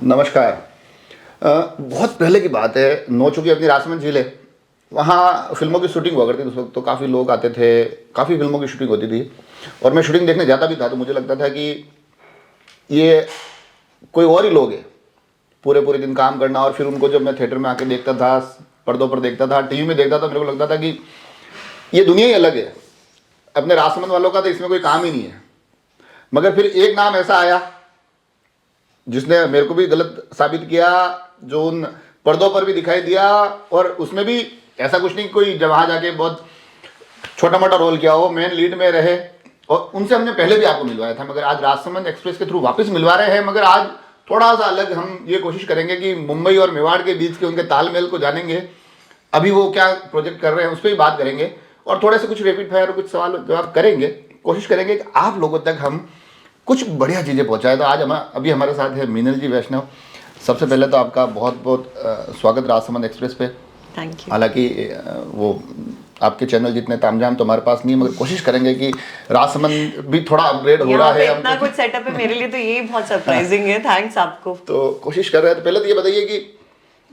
नमस्कार। बहुत पहले की बात है, नौचुकी अपनी राजमंद झील है, वहाँ फिल्मों की शूटिंग हुआ करती थी उस वक्त। तो काफ़ी लोग आते थे, काफ़ी फिल्मों की शूटिंग होती थी और मैं शूटिंग देखने जाता भी था। तो मुझे लगता था कि ये कोई और ही लोग हैं, पूरे पूरे दिन काम करना। और फिर उनको जब मैं थिएटर में आके देखता था, पर्दों पर देखता था, टीवी में देखता था, मेरे को लगता था कि ये दुनिया ही अलग है। अपने राजमंद वालों का तो इसमें कोई काम ही नहीं है। मगर फिर एक नाम ऐसा आया जिसने मेरे को भी गलत साबित किया, जो उन पर्दों पर भी दिखाई दिया। और उसमें भी ऐसा कुछ नहीं कोई जब वहाँ जाके बहुत छोटा मोटा रोल किया हो, मेन लीड में रहे। और उनसे हमने पहले भी आपको मिलवाया था, मगर आज राजसमंद एक्सप्रेस के थ्रू वापस मिलवा रहे हैं। मगर आज थोड़ा सा अलग हम ये कोशिश करेंगे कि मुंबई और मेवाड़ के बीच के उनके तालमेल को जानेंगे। अभी वो क्या प्रोजेक्ट कर रहे हैं उस पर भी बात करेंगे और थोड़े से कुछ रैपिड फायर और कुछ सवाल जवाब करेंगे। कोशिश करेंगे कि आप लोगों तक हम कुछ बढ़िया चीज़ें पहुंचाएं। तो आज हम अभी हमारे साथ है मीनल जी वैष्णव। सबसे पहले तो आपका बहुत बहुत स्वागत राजसमंद एक्सप्रेस पे। Thank you. हालांकि वो आपके चैनल जितने तामझाम तो हमारे पास नहीं है, मगर कोशिश करेंगे कि राजसमंद भी थोड़ा अपग्रेड हो रहा है। इतना कुछ सेटअप है मेरे लिए तो ये बहुत सरप्राइजिंग है। थैंक्स आपको। तो कोशिश कर रहे हैं। तो पहले तो ये बताइए कि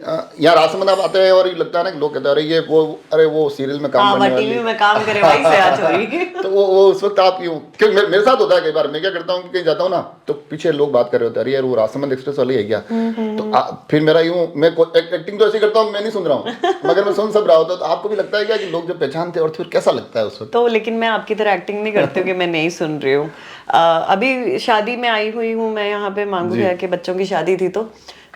यहाँ राजसमंद आप आते हैं और ये लगता है ना कि लोग कहते हैं अरे वो सीरियल में काम करने वाली टीवी में काम करे वहीं से आ चोरी। तो वो उस वक्त आप यूँ, क्योंकि मेरे साथ होता है कई बार। मैं क्या करता हूँ कि कहीं जाता हूँ ना, तो पीछे लोग बात कर रहे होते हैं, अरे यार वो राजसमंद एक्सप्रेस वाली है क्या। तो फिर मेरा यूँ, मैं एक्टिंग तो ऐसी करता हूँ, मैं नहीं सुन रहा हूँ मगर मैं सुन सब रहा होता। तो आपको भी लगता है क्या कि लोग जब पहचानते हैं और फिर कैसा लगता है उस वक्त? तो लेकिन मैं आपकी तरह एक्टिंग नहीं करती हूँ कि मैं नहीं सुन रही हूँ। अभी शादी में आई हुई हूँ मैं, यहाँ पे मांगू भैया के बच्चों की शादी थी।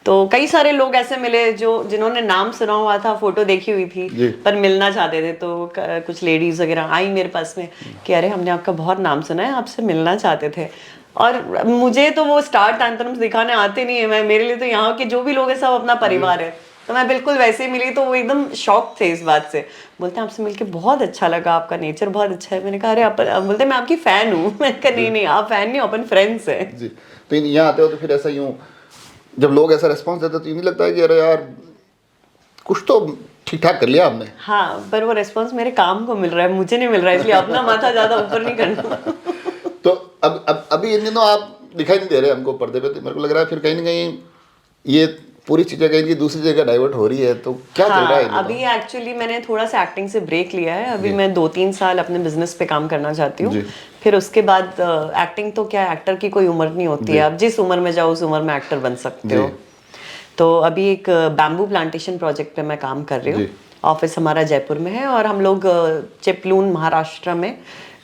तो कई सारे लोग ऐसे मिले जिन्होंने नाम सुना हुआ था, फोटो देखी हुई थी पर मिलना चाहते थे। तो कुछ लेडीज वगैरह आई मेरे पास में कि अरे हमने आपका बहुत नाम सुना है, आपसे मिलना चाहते थे। और मुझे तो वो स्टार टैंट्रम्स दिखाने आते नहीं है। मेरे लिए तो यहाँ के जो भी लोग हैं सब अपना परिवार है। तो मैं बिल्कुल वैसे ही मिली तो वो एकदम शॉक थे इस बात से। बोलते हैं आपसे मिलके बहुत अच्छा लगा, आपका नेचर बहुत अच्छा है। मैंने कहा अरे आप बोलते मैं आपकी फैन हूँ। मैंने कहा नहीं आप फैन नहीं, अपन फ्रेंड्स हैं जी। तो यहाँ आते हो तो फिर ऐसा यूँ जब लोग ऐसा रिस्पॉन्स देते तो ये नहीं लगता है कि अरे यार कुछ तो ठीक ठाक कर लिया आपने? हाँ, पर वो रिस्पॉन्स मेरे काम को मिल रहा है, मुझे नहीं मिल रहा है, इसलिए अपना माथा ज्यादा ऊपर नहीं करना। तो अब अभी इन दिनों आप दिखाई नहीं दे रहे हमको पर्दे पे। तो मेरे को लग रहा है फिर कहीं ना कहीं ये पूरी चीजें कहीं की दूसरी जगह डाइवर्ट हो रही है। तो क्या चल रहा है इन दिनों? अभी एक्चुअली मैंने थोड़ा सा एक्टिंग से ब्रेक लिया है। अभी मैं 2-3 साल अपने बिजनेस पे काम करना चाहती हूँ। फिर उसके बाद एक्टिंग तो क्या, एक्टर की कोई उम्र नहीं होती है। आप जिस उम्र में जाओ उस उम्र में एक्टर बन सकते हो। तो अभी एक बैम्बू प्लांटेशन प्रोजेक्ट पे मैं काम कर रही हूँ। ऑफिस हमारा जयपुर में है और हम लोग चिपलून महाराष्ट्र में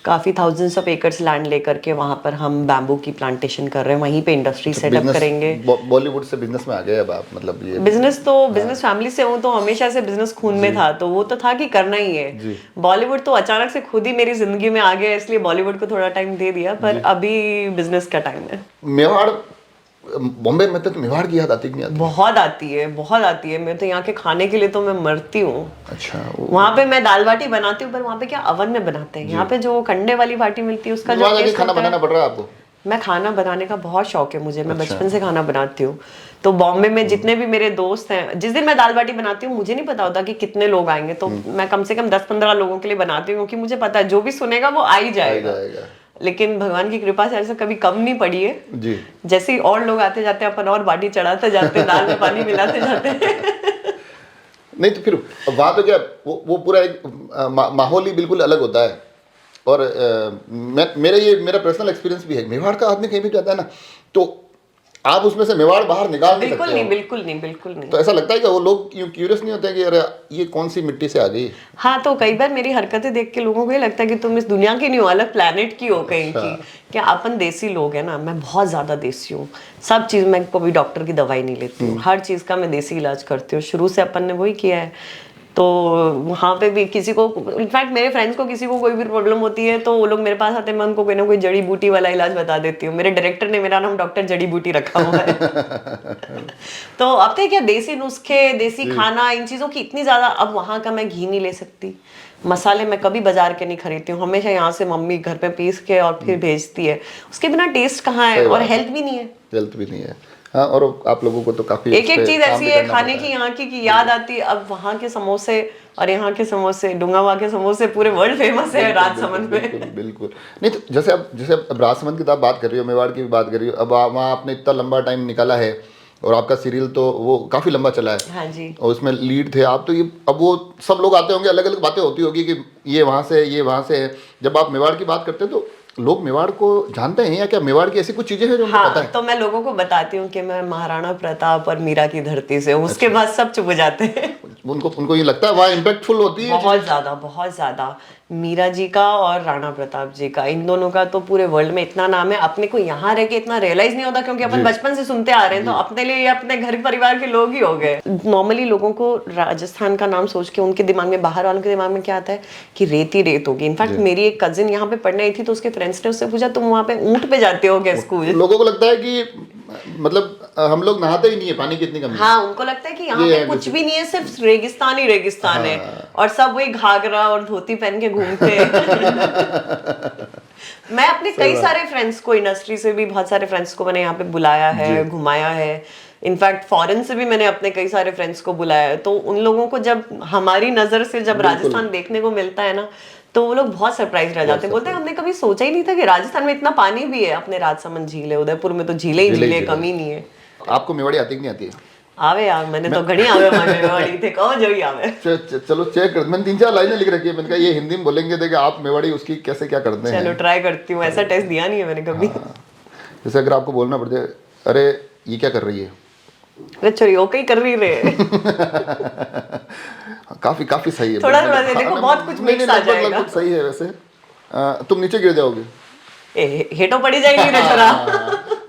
काफ़ी थाउजेंड्स ऑफ एकर्स लैंड लेकर के वहाँ पर हम बैम्बू की प्लांटेशन कर रहे हैं। वहीं पे इंडस्ट्री सेटअप करेंगे। बॉलीवुड से बिजनेस में आ गए अब आप? मतलब ये बिजनेस फैमिली से हूँ तो हमेशा से बिजनेस खून में था। तो वो तो था कि करना ही है। बॉलीवुड तो अचानक से खुद ही मेरी जिंदगी में आ गया, इसलिए बॉलीवुड को थोड़ा टाइम दे दिया। पर अभी बिजनेस का टाइम है। मेवाड़, बॉम्बे में तो मेवाड़ की याद आती नहीं आती? बहुत आती है, बहुत आती है। मैं तो यहाँ के खाने के लिए तो मैं मरती हूँ। अच्छा। वहाँ पे मैं दाल बाटी बनाती हूँ पर वहाँ पे क्या अवन में बनाते हैं। यहाँ पे जो कंडे वाली बाटी मिलती है उसका जो टेस्ट खाना बनाना पड़ रहा है आपको? मैं खाना बनाने का बहुत शौक है मुझे। मैं बचपन से खाना बनाती हूँ। तो बॉम्बे में जितने भी मेरे दोस्त हैं, जिस दिन मैं दाल बाटी बनाती हूँ मुझे नहीं पता होता कि कितने लोग आएंगे। तो मैं कम से कम 10-15 लोगों के लिए बनाती हूँ, क्योंकि मुझे पता है जो भी सुनेगा वो आ ही जाएगा। लेकिन भगवान की कृपा से ऐसा कभी कम नहीं पड़ी है जी। जैसे ही और लोग आते जाते हैं अपन और बाटी चढ़ाते जाते हैं, दाल में पानी मिलाते जाते हैं। नहीं तो फिर वहाँ तो क्या वो पूरा एक माहौल ही बिल्कुल अलग होता है। और मेरा पर्सनल एक्सपीरियंस भी है। मेवाड़ का आदमी कहीं भी जाता है ना, तो आप उसमें से मेवाड़ बाहर निकाल नहीं सकते। बिल्कुल नहीं। तो ऐसा लगता है कि वो लोग क्यूरियस नहीं होते कि अरे ये कौन सी मिट्टी से आ गई? हाँ, तो कई बार मेरी हरकतें देख के लोगों को ये लगता है कि तुम इस दुनिया की नहीं हो, अलग प्लेनेट की हो कहीं की। क्या अपन देसी लोग हैं ना, मैं बहुत ज्यादा देसी हूँ। सब चीज, मैं कभी डॉक्टर की दवाई नहीं लेती हूँ। हर चीज का मैं देसी इलाज करती हूँ। शुरू से अपन ने वही किया है। तो वहाँ पे भी किसी को, इनफैक्ट मेरे फ्रेंड्स को किसी को कोई भी प्रॉब्लम होती है तो वो लोग मेरे पास आते हैं, मैं उनको कोई ना कोई जड़ी बूटी वाला इलाज बता देती हूँ। मेरे डायरेक्टर ने मेरा नाम डॉक्टर जड़ी बूटी रखा हुआ है। तो अब तो क्या देसी नुस्खे, देसी खाना, इन चीज़ों की इतनी ज़्यादा। अब वहाँ का मैं घी नहीं ले सकती, मसाले मैं कभी बाजार के नहीं खरीदती हूँ। हमेशा यहाँ से मम्मी घर पे पीस के और फिर भेजती है। उसके बिना टेस्ट कहाँ है, और हेल्थ भी नहीं है। हेल्थ भी नहीं है। हाँ, और आप लोगों को तो काफी एक चीज ऐसी है खाने की यहाँ की याद आती है। अब वहाँ के समोसे और यहाँ के समोसे, डुंगावा के समोसे पूरे वर्ल्ड फेमस है राजसमंद में। बिल्कुल। नहीं तो जैसे अब राजसमंद की तो आप बात कर रही हो, मेवाड़ की भी बात कर रही हो। अब वहाँ आपने इतना लंबा टाइम निकाला है और आपका सीरियल तो वो काफ़ी लंबा चला है हाँ जी। और उसमें लीड थे आप, तो ये अब वो सब लोग आते होंगे, अलग अलग बातें होती होगी कि ये वहाँ से ये वहाँ से है। जब आप मेवाड़ की बात करते हैं तो लोग मेवाड़ को जानते हैं या क्या मेवाड़ की ऐसी कुछ चीज़ें हैं जो उनको पता हाँ, है? तो मैं लोगों को बताती हूँ कि मैं महाराणा प्रताप और मीरा की धरती से हूँ, उसके बाद सब चुप हो जाते हैं। उनको उनको ये लगता है वहाँ इम्पैक्टफुल होती है बहुत ज्यादा, बहुत ज्यादा। मीरा जी का और राणा प्रताप जी का, इन दोनों का तो पूरे वर्ल्ड में इतना नाम है, अपने को यहाँ रह के इतना रियलाइज नहीं होता क्योंकि अपन जी। बचपन से सुनते आ रहे हैं, तो अपने लिए ये अपने घर परिवार के लोग ही हो गए। नॉर्मली लोगों को राजस्थान का नाम सोच के उनके दिमाग में, बाहर वालों के दिमाग में क्या आता है कि रेत ही रेत होगी। इनफैक्ट मेरी एक कजिन यहाँ पे पढ़ने आई थी तो उसके फ्रेंड्स ने उससे पूछा तुम वहाँ पे ऊंट पे जाते हो क्या स्कूल? लोगों को लगता है कि मतलब हम लोग नहाते ही नहीं है, पानी की इतनी कमी है। हाँ, उनको लगता है कि यहाँ ये पे है कुछ जैसे- भी नहीं है, सिर्फ रेगिस्तान ही रेगिस्तान है, और सब वही घाघरा और धोती पहन के घूमते हैं। मैं अपने कई सारे फ्रेंड्स को, इंडस्ट्री से भी बहुत सारे फ्रेंड्स को मैंने यहाँ पे बुलाया है, घुमाया है। इनफैक्ट फॉरेन से भी मैंने अपने कई सारे फ्रेंड्स को बुलाया है। तो उन लोगों को जब हमारी नजर से जब राजस्थान देखने को मिलता है ना, तो वो लोग बहुत सरप्राइज रह जाते हैं। बोलते हैं हमने कभी सोचा ही नहीं था कि राजस्थान में इतना पानी भी है। अपने राजसमंद झील है, उदयपुर में तो झीलें ही झीलें, कमी नहीं है। आपको मेवाड़ी आती कि नहीं आती है? आवे यार, मैंने तो घड़ी आवे मेवाड़ी थे, कहो जो ही आवे। चलो चेक कर, मैंने 3-4 लाइनें लिख रखी है, मैंने कहा ये हिंदी में बोलेंगे देखिए आप मेवाड़ी उसकी कैसे क्या करते हैं। चलो ट्राई करती हूँ, ऐसा टेस्ट दिया नहीं है मैंने कभी। जैसे अगर आपको बोलना पड़ जाए, अरे ये क्या कर रही है, अरे छोरी ओके ही कर रही रे। काफी काफी सही है। थोड़ा थोड़ा देखो, बहुत कुछ नहीं, मिक्स आ लगभग जाएगा। लगभग सही है वैसे। तुम नीचे गिर जाओगे। हेटो पड़ी जाएगी रे छोरा।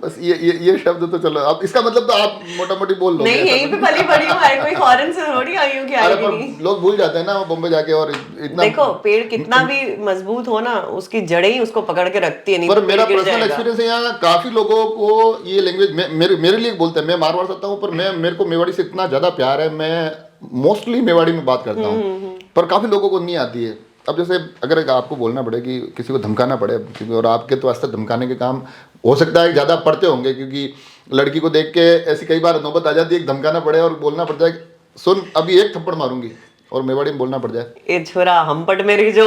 बस ये शब्द तो चलो, अब इसका मतलब तो आप मोटा मोटी बोल लोगे। नहीं, यहीं पे पली पड़ी हूँ, आई कोई फॉरेन से थोड़ी आई हूँ कि अरे आएगी पर नहीं। लोग भूल जाते हैं ना बॉम्बे जाके, और इतना देखो पेड़ कितना भी मजबूत हो ना, उसकी जड़ें ही उसको पकड़ के रखती है, नहीं पर तो मेरा पेड़ गिर पर्सनल जाएगा। एक्सपीरियंस है, यहाँ काफी लोगों को ये लैंग्वेज मेरे लिए बोलते हैं। मैं मारवाड़ सकता हूँ पर मेरे को मेवाड़ी से इतना ज्यादा प्यार है, मैं मोस्टली मेवाड़ी में बात करता हूँ, पर काफी लोगों को नहीं आती है। अब जैसे अगर आपको बोलना पड़े कि किसी को धमकाना पड़े, क्योंकि और आपके तो वास्ते धमकाने के काम हो सकता है ज़्यादा पड़ते होंगे, क्योंकि लड़की को देख के ऐसी कई बार नौबत आ जाती है, धमकाना पड़े और बोलना पड़ जाए सुन अभी एक थप्पड़ मारूंगी, और मेवाड़ी में बोलना पड़ जाए ए छोरा हम पट मेरी जो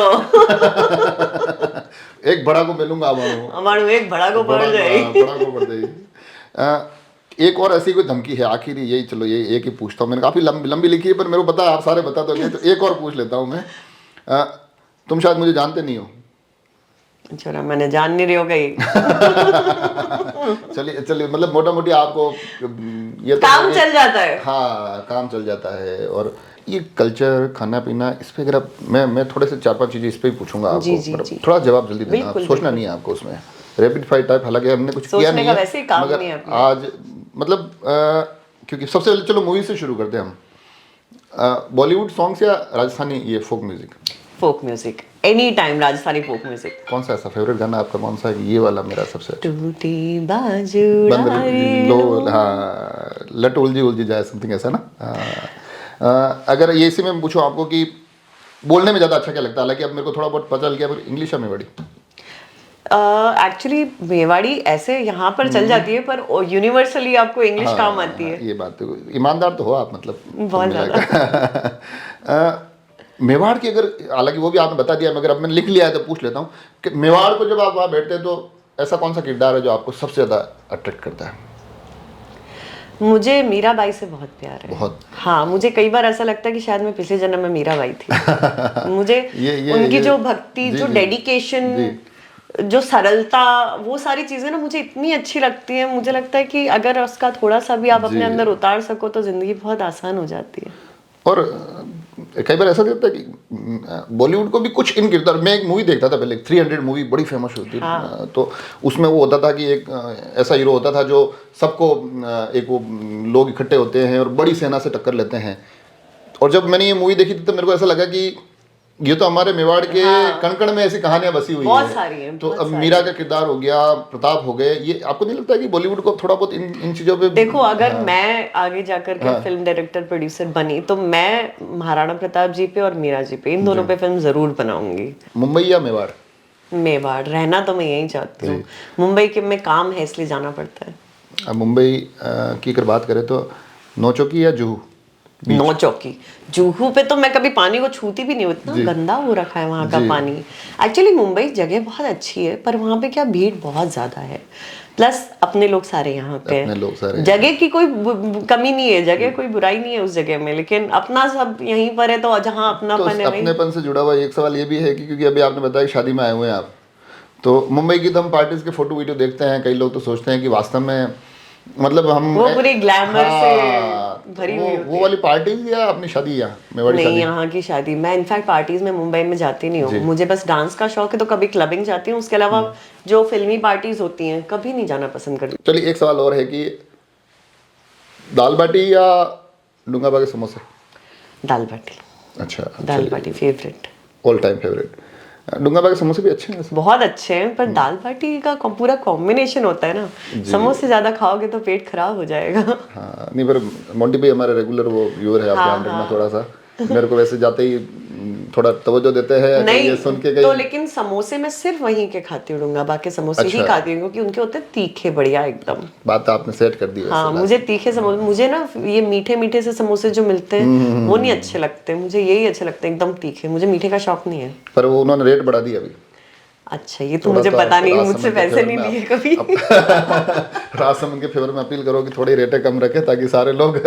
एक बड़ा को मिलूंगा हमारू एक बड़ा को पड़ जाए। बड़ा को पड़ जाएगी। एक और ऐसी कोई धमकी है, आखिरी यही, चलो ये एक ही पूछता हूँ, मैंने काफ़ी लंबी लिखी है पर मेरे को पता है आप सारे बता दोगे, तो एक और पूछ लेता हूँ मैं। तुम शायद मुझे जानते नहीं हो। छोरा मैंने जान नहीं रही हो गई। चलिए मतलब मोटा मोटी आपको ये तो काम चल जाता है। हाँ काम चल जाता है। और ये कल्चर, खाना पीना, इस पे अगर आप मैं थोड़े से 4-5 चीजें इस पे ही पूछूंगा आपको, जी, पर जी। थोड़ा जवाब जल्दी देना, आप बिल्कुल, सोचना नहीं है आपको उसमें रैपिड फायर टाइप, हालांकि हमने कुछ किया नहीं का है वैसे ही काम मगर नहीं है अपना। आज मतलब क्योंकि सबसे पहले चलो मूवी से शुरू करते हैं हम। बॉलीवुड सॉन्ग्स या राजस्थानी ये folk music? Folk music, any time Rajasthani folk music. कौन सा ऐसा फेवरेट गाना आपका कौन सा है? ये वाला मेरा सबसे टूटी बाजुड़ा लो, हाँ लट उलझी जाए समथिंग ऐसा ना। अगर ये इसी में पूछूं आपको कि बोलने में ज़्यादा अच्छा क्या लगता है, हालांकि अब मेरे को थोड़ा बहुत पता चल गया, पर इंग्लिश या मेवाड़ी? एक्चुअली मेवाड़ी ऐसे यहाँ पर चल जाती है, पर यूनिवर्सली आपको इंग्लिश काम आती है। ये बात तो, ईमानदार तो हो आप मतलब बहुत ज़्यादा। मेवाड़ की अगर, हालांकि वो भी आपने बता दिया मगर अब मैंने लिख लिया है तो पूछ लेता हूँ कि मेवाड़ को जब आप वहाँ बैठते हैं तो ऐसा कौन सा किरदार है जो आपको सबसे ज़्यादा अट्रैक्ट करता है? मुझे मीराबाई से बहुत प्यार है। बहुत। हाँ, मुझे कई बार ऐसा लगता है कि शायद मैं पिछले जन्म में मीराबाई थी। मुझे उनकी जो भक्ति, जो डेडिकेशन, जो सरलता, वो सारी चीजें ना मुझे इतनी अच्छी लगती है। मुझे लगता है कि अगर उसका थोड़ा सा भी आप अपने अंदर उतार सको तो जिंदगी बहुत आसान हो जाती है। और कई बार ऐसा होता है कि बॉलीवुड को भी कुछ इन किरदार, मैं एक मूवी देखता था पहले, 300 मूवी बड़ी फेमस होती है। हाँ। तो उसमें वो होता था कि एक ऐसा हीरो होता था जो सबको, एक वो लोग इकट्ठे होते हैं और बड़ी सेना से टक्कर लेते हैं। और जब मैंने ये मूवी देखी थी तो मेरे को ऐसा लगा कि ये तो हमारे मेवाड़ के कण कण में ऐसी कहानियां बसी हुई बहुत है। सारी हैं, तो अब मीरा का किरदार हो गया, प्रताप हो गए, ये आपको नहीं लगता है कि बॉलीवुड को थोड़ा बहुत इन चीजों पे? देखो अगर मैं आगे जाकर के फिल्म डायरेक्टर प्रोड्यूसर बनी तो मैं महाराणा प्रताप जी पे और मीरा जी पे, इन दोनों पे फिल्म जरूर बनाऊंगी। मुंबई या मेवाड़? मेवाड़, रहना तो मैं यही चाहती हूँ। मुंबई के में काम है इसलिए जाना पड़ता है। अब मुंबई की अगर बात करें तो नौचौकी या जुहू? नौ चौकी जुहू पे तो मैं कभी पानी को छूती भी नहीं हूँ, इतना गंदा हो रखा है वहाँ का पानी। एक्चुअली मुंबई जगह बहुत अच्छी है, पर वहाँ पे क्या भीड़ बहुत ज्यादा है, प्लस अपने लोग सारे यहाँ पे अपने लोग सारे जगह की कोई कमी नहीं है, जगह कोई बुराई नहीं है उस जगह में, लेकिन अपना सब यहीं पर है, तो जहाँ तो अपनापन है वहीं। अपनेपन से जुड़ा हुआ एक सवाल ये भी है कि क्योंकि अभी आपने बताया कि शादी में आए हुए हैं आप, तो मुंबई की तो हम पार्टीज के फोटो वीडियो देखते हैं, कई लोग तो सोचते हैं कि वास्तव में मतलब हम वो पूरी ग्लैमर हाँ, से भरी हुई होती वो वाली पार्टीज या अपनी शादी यहाँ में बड़ी नहीं, शादी? यहाँ की शादी मैं इनफैक्ट पार्टीज में मुंबई में जाती नहीं हूँ, मुझे बस डांस का शौक है, तो कभी क्लबिंग जाती हूँ, उसके अलावा जो फिल्मी पार्टीज होती हैं कभी नहीं जाना पसंद करती। चलिए एक सवाल और है कि दाल बाटी या डूंगा के समोसे? दाल बाटी। अच्छा, दाल बाटी फेवरेट, ऑल टाइम फेवरेट। डूंगा के समोसे भी अच्छे हैं वैसे। बहुत अच्छे हैं, पर दाल बाटी का पूरा कॉम्बिनेशन होता है ना, समोसे ज्यादा खाओगे तो पेट खराब हो जाएगा। हाँ नहीं, पर मोंटी भाई हमारे रेगुलर वो व्यूअर है, आप ध्यान रखना थोड़ा सा। मेरे को वैसे जाते ही थोड़ा तवज्जो देते हैं नहीं ये सुन के तो, लेकिन समोसे मैं सिर्फ वहीं के खाती हूँ, डूंगा बाकी समोसे ही खाती हूँ, क्योंकि उनके होते हैं तीखे बढ़िया एकदम। बात आपने सेट कर दी वैसे। हाँ, मुझे तीखे समोसे, मुझे ना ये मीठे मीठे से समोसे जो मिलते हैं वो नहीं अच्छे लगते, मुझे यही अच्छे लगते हैं एकदम तीखे, मुझे मीठे का शौक नहीं है। पर वो उन्होंने रेट बढ़ा दिया अभी। अच्छा, ये तो मुझे पता नहीं, मुझसे पैसे नहीं लिए कभी। राजसमंद के फेवर में अपील करो कि थोड़ी रेटें कम रखे ताकि सारे लोग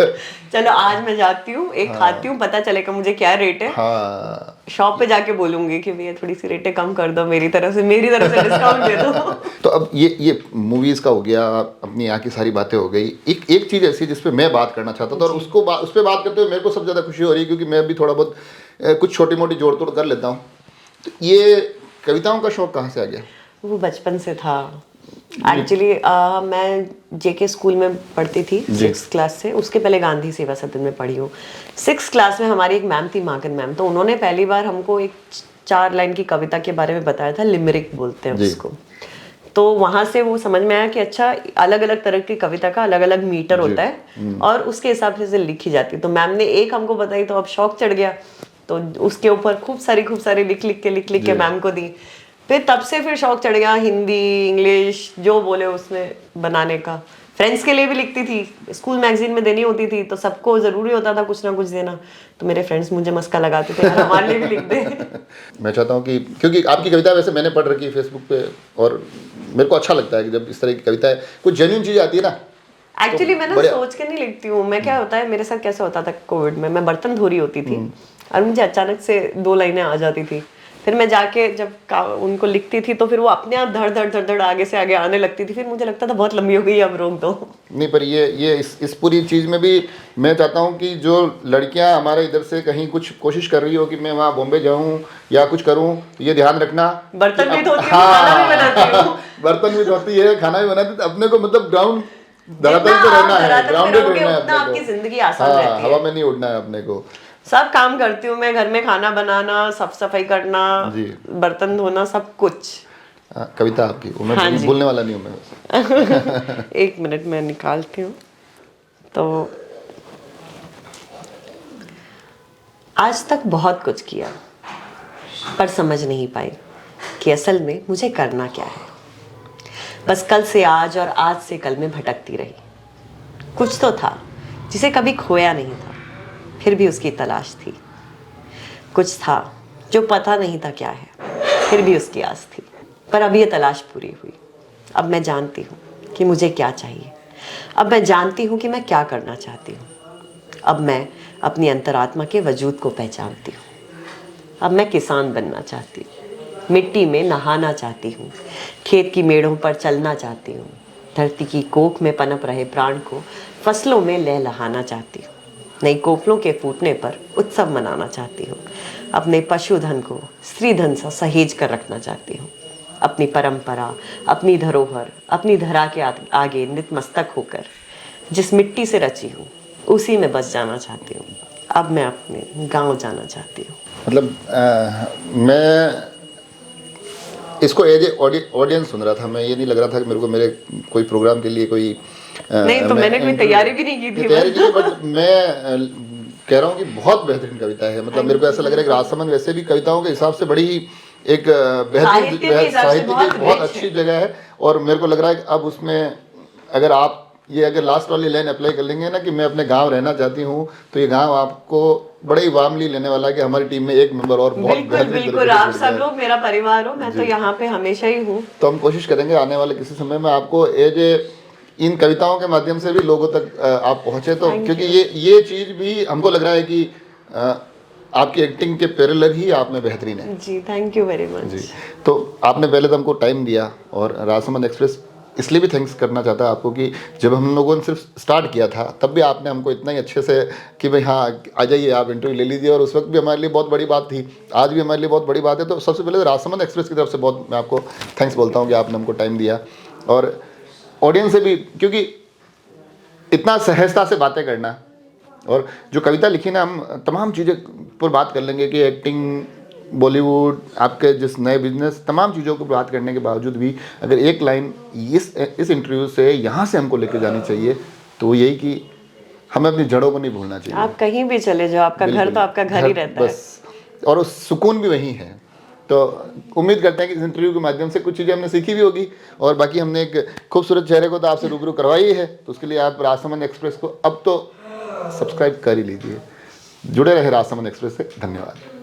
चलो आज मैं जाती हूँ, एक खाती हूँ, पता चलेगा मुझे क्या रेट है। हाँ, शॉप पे जाके बोलूंगी कि भैया थोड़ी सी रेटें कम कर दो, मेरी तरफ से डिस्काउंट दे दो। तो अब ये मूवीज का हो गया, अपनी यहाँ की सारी बातें हो गई। एक चीज ऐसी जिस पे मैं बात करना चाहता था, और उस पर बात करते हुए मेरे को सबसे ज्यादा खुशी हो रही है, क्योंकि मैं भी थोड़ा बहुत कुछ छोटी मोटी जोड़ तोड़ कर लेता हूँ। तो ये कविताओं का शौक कहाँ से आ गया? वो बचपन से था एक्चुअली। मैं जेके स्कूल में पढ़ती थी 6th क्लास से, उसके पहले गांधी सेवा सदन में पढ़ी हूँ। 6th क्लास में हमारी एक मैम थी, मागन मैम, तो उन्होंने पहली बार हमको एक 4 लाइन की कविता के बारे में बताया था, लिमरिक बोलते हैं उसको। तो वहाँ से वो समझ में आया कि अच्छा, अलग अलग तरह की कविता का अलग अलग मीटर होता है और उसके हिसाब से लिखी जाती है। तो मैम ने एक हमको बताई, तो अब शौक चढ़ गया, तो उसके ऊपर खूब सारी लिख के मैम को दी। फिर तब से फिर शौक चढ़ गया, हिंदी इंग्लिश जो बोले उसमें बनाने का। फ्रेंड्स के लिए भी लिखती थी, स्कूल मैगजीन में देनी होती थी, तो सबको जरूरी होता था कुछ ना कुछ देना, तो मेरे फ्रेंड्स मुझे मस्का लगाते थे, यार हमारे लिए भी लिख दे। मैं चाहता हूँ कि क्योंकि आपकी कविता वैसे मैंने पढ़ रखी है फेसबुक पे, और मेरे को अच्छा लगता है कि जब इस तरह की कविता है, कुछ जेन्युइन चीज़ आती है ना। एक्चुअली मैं ना सोच के नहीं लिखती हूँ, मैं क्या होता है मेरे साथ कैसे होता था कोविड में, मैं बर्तन धो रही होती थी और मुझे अचानक से 2 लाइनें आ जाती थी, फिर मैं जाके जब उनको लिखती थी तो फिर वो अपने आप धड़ आगे से आगे आने लगती थी, फिर मुझे लगता था बहुत लंबी हो गई, अब रोक दो। नहीं, पर ये इस पूरी चीज़ में भी मैं चाहता हूँ कि जो लड़कियाँ हमारे इधर से कहीं कुछ कोशिश कर रही हो कि मैं वहाँ बॉम्बे जाऊँ या कुछ करूँ, तो ये ध्यान रखना, बर्तन भी धोती हूँ, खाना भी बनाती हूँ। बर्तन भी धोती है, खाना भी बनाती है, अपने को मतलब ग्राउंड धरातल पे रहना है, ग्राउंडेड रहना है अपने को, आपकी जिंदगी आसान रहती है, हवा में नहीं उड़ना है अपने को। सब काम करती हूँ मैं, घर में खाना बनाना, साफ सफाई करना, बर्तन धोना, सब कुछ। कविता आपकी, मैं बोलने वाला नहीं हूँ मैं। एक मिनट मैं निकालती हूँ। तो आज तक बहुत कुछ किया पर समझ नहीं पाई कि असल में मुझे करना क्या है। बस कल से आज और आज से कल में भटकती रही। कुछ तो था जिसे कभी खोया नहीं था, फिर भी उसकी तलाश थी। कुछ था जो पता नहीं था क्या है, फिर भी उसकी आस थी। पर अब ये तलाश पूरी हुई। अब मैं जानती हूँ कि मुझे क्या चाहिए। अब मैं जानती हूँ कि मैं क्या करना चाहती हूँ। अब मैं अपनी अंतरात्मा के वजूद को पहचानती हूँ। अब मैं किसान बनना चाहती हूँ, मिट्टी में नहाना चाहती हूँ, खेत की मेड़ों पर चलना चाहती हूँ, धरती की कोख में पनप रहे प्राण को फसलों में लहलहाना चाहती हूँ, नई कोपलों के फूटने पर उत्सव मनाना चाहती हूँ, अपने पशुधन को स्त्रीधन सा सहेज कर रखना चाहती हूँ, अपनी परंपरा, अपनी धरोहर, अपनी धरा के आगे नतमस्तक होकर जिस मिट्टी से रची हूँ उसी में बस जाना चाहती हूँ। अब मैं अपने गांव जाना चाहती हूँ। मतलब मैं इसको एज ए ऑडियंस सुन रहा था, मैं ये नहीं लग रहा था कि मेरे को मेरे कोई प्रोग्राम के लिए कोई नहीं, तो मैंने कोई तैयारी भी नहीं की थी। बट मैं कह रहा हूँ कि बहुत बेहतरीन कविता है। मतलब मेरे को ऐसा लग रहा है कि राजसमंद वैसे भी कविताओं के हिसाब से बड़ी एक बेहतरीन साहित्य की बहुत अच्छी जगह है, और मेरे को लग रहा है कि अब उसमें अगर आप ये अगर लास्ट वाली लाइन अप्लाई कर लेंगे ना कि मैं अपने गांव रहना चाहती हूँ, तो ये गांव आपको बड़े ही वार्मली लेने वाला है कि हमारी टीम में एक मेंबर और बहुत बिल्कुल बेहतरीन बिल्कुल, तरीके से आप जुड़ सब गया। लोग मेरा परिवार हो, मैं तो यहाँ पे हमेशा ही हूँ। तो हम कोशिश करेंगे आने वाले किसी समय में आपको एज ए इन कविताओं के माध्यम से भी लोगों तक आप पहुँचे, तो Thank क्योंकि ये चीज़ भी हमको लग रहा है कि आपकी एक्टिंग के पैरेलल ही आप में बेहतरीन है। जी, थैंक यू वेरी मच। जी, तो आपने पहले तो हमको टाइम दिया, और राजसमंद एक्सप्रेस इसलिए भी थैंक्स करना चाहता है आपको कि जब हम लोगों ने सिर्फ स्टार्ट किया था तब भी आपने हमको इतना ही अच्छे से कि भाई हाँ आ जाइए, आप इंटरव्यू ले लीजिए, और उस वक्त भी हमारे लिए बहुत बड़ी बात थी, आज भी हमारे लिए बहुत बड़ी बात है। तो सबसे पहले राजसमंद एक्सप्रेस की तरफ से बहुत मैं आपको थैंक्स बोलता हूँ कि आपने हमको टाइम दिया, और ऑडियंस से भी, क्योंकि इतना सहजता से बातें करना, और जो कविता लिखी ना, हम तमाम चीज़ें पर बात कर लेंगे कि एक्टिंग, बॉलीवुड, आपके जिस नए बिजनेस, तमाम चीज़ों को बात करने के बावजूद भी अगर एक लाइन इस इंटरव्यू से यहाँ से हमको लेके जानी चाहिए, तो यही कि हमें अपनी जड़ों को नहीं भूलना चाहिए। आप कहीं भी चले जाओ, आपका घर बिल्कुल, तो आपका घर ही रहता है। बस, और उस सुकून भी वहीं है। तो उम्मीद करते हैं कि इस इंटरव्यू के माध्यम से कुछ चीज़ें हमने सीखी भी होगी, और बाकी हमने एक खूबसूरत चेहरे को तो आपसे रूबरू करवाई है, तो उसके लिए आप राजसमंद एक्सप्रेस को अब तो सब्सक्राइब कर ही लीजिए। जुड़े रहे राजसमंद एक्सप्रेस से। धन्यवाद।